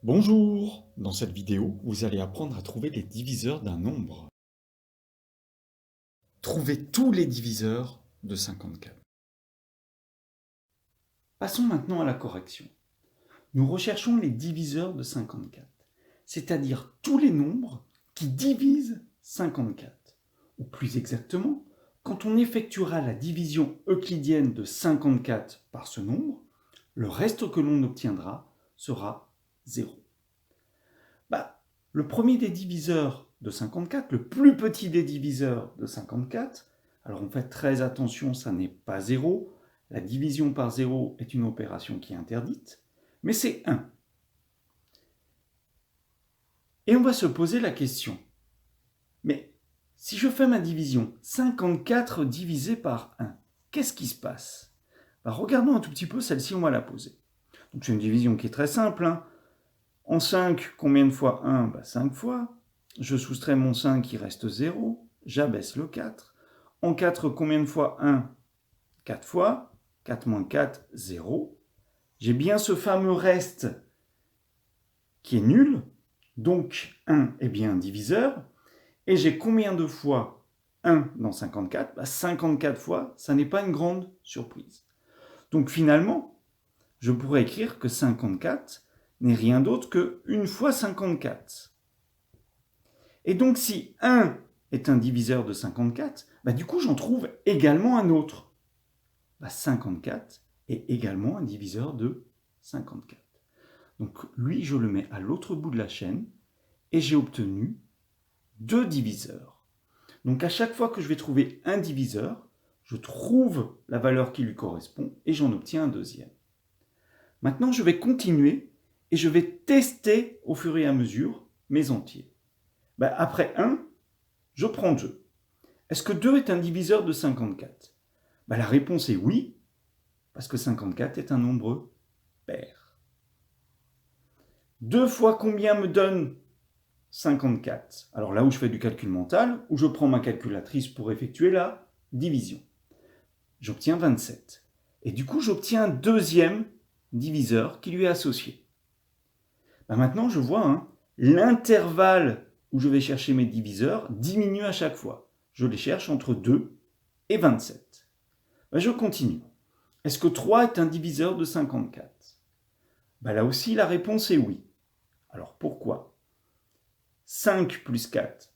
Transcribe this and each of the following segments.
Bonjour! Dans cette vidéo, vous allez apprendre à trouver les diviseurs d'un nombre. Trouvez tous les diviseurs de 54. Passons maintenant à la correction. Nous recherchons les diviseurs de 54, c'est-à-dire tous les nombres qui divisent 54. Ou plus exactement, quand on effectuera la division euclidienne de 54 par ce nombre, le reste que l'on obtiendra sera 0. Le premier des diviseurs de 54, le plus petit des diviseurs de 54, alors on fait très attention, ça n'est pas 0, la division par 0 est une opération qui est interdite, mais c'est 1. Et on va se poser la question, mais si je fais ma division 54 divisé par 1, qu'est-ce qui se passe? Regardons un tout petit peu celle-ci, on va la poser. Donc c'est une division qui est très simple. En 5, combien de fois 1? 5 fois. Je soustrais mon 5, il reste 0. J'abaisse le 4. En 4, combien de fois 1? 4 fois. 4 moins 4, 0. J'ai bien ce fameux reste qui est nul. Donc 1 est bien un diviseur. Et j'ai combien de fois 1 dans 54? 54 fois, ça n'est pas une grande surprise. Donc finalement, je pourrais écrire que 54 n'est rien d'autre que 1 fois 54. Et donc si 1 est un diviseur de 54, du coup j'en trouve également un autre. 54 est également un diviseur de 54. Donc lui, je le mets à l'autre bout de la chaîne et j'ai obtenu 2 diviseurs. Donc à chaque fois que je vais trouver un diviseur, je trouve la valeur qui lui correspond et j'en obtiens un deuxième. Maintenant, je vais continuer et je vais tester au fur et à mesure mes entiers. Après 1, je prends 2. Est-ce que 2 est un diviseur de 54? La réponse est oui, parce que 54 est un nombre pair. 2 fois combien me donne 54? Alors là où je fais du calcul mental, où je prends ma calculatrice pour effectuer la division. J'obtiens 27. Et du coup, j'obtiens un deuxième diviseur qui lui est associé. Maintenant, je vois l'intervalle où je vais chercher mes diviseurs diminue à chaque fois. Je les cherche entre 2 et 27. Je continue. Est-ce que 3 est un diviseur de 54? Là aussi, la réponse est oui. Alors pourquoi? 5 plus 4,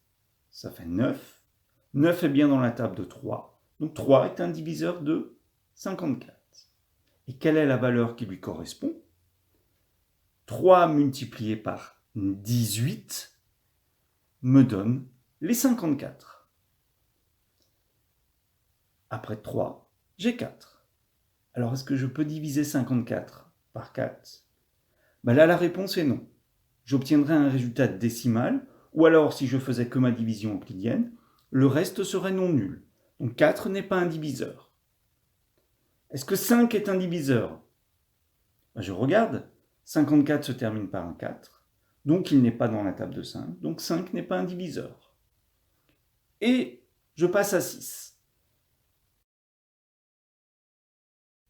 ça fait 9. 9 est bien dans la table de 3. Donc 3 est un diviseur de 54. Et quelle est la valeur qui lui correspond? 3 multiplié par 18 me donne les 54. Après 3, j'ai 4. Alors, est-ce que je peux diviser 54 par 4? Là, la réponse est non. J'obtiendrai un résultat décimal, ou alors, si je faisais que ma division euclidienne, le reste serait non nul. Donc 4 n'est pas un diviseur. Est-ce que 5 est un diviseur? Je regarde. 54 se termine par un 4, donc il n'est pas dans la table de 5, donc 5 n'est pas un diviseur. Et je passe à 6.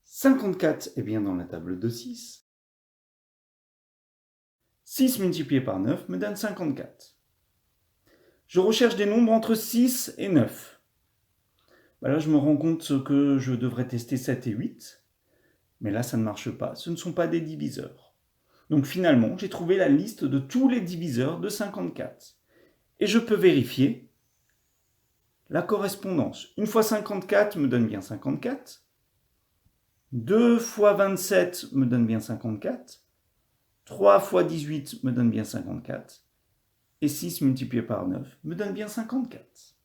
54 est bien dans la table de 6. 6 multiplié par 9 me donne 54. Je recherche des nombres entre 6 et 9. Là, je me rends compte que je devrais tester 7 et 8. Mais là, ça ne marche pas. Ce ne sont pas des diviseurs. Donc finalement, j'ai trouvé la liste de tous les diviseurs de 54. Et je peux vérifier la correspondance. 1 fois 54 me donne bien 54. 2 fois 27 me donne bien 54. 3 fois 18 me donne bien 54. Et 6 multiplié par 9 me donne bien 54.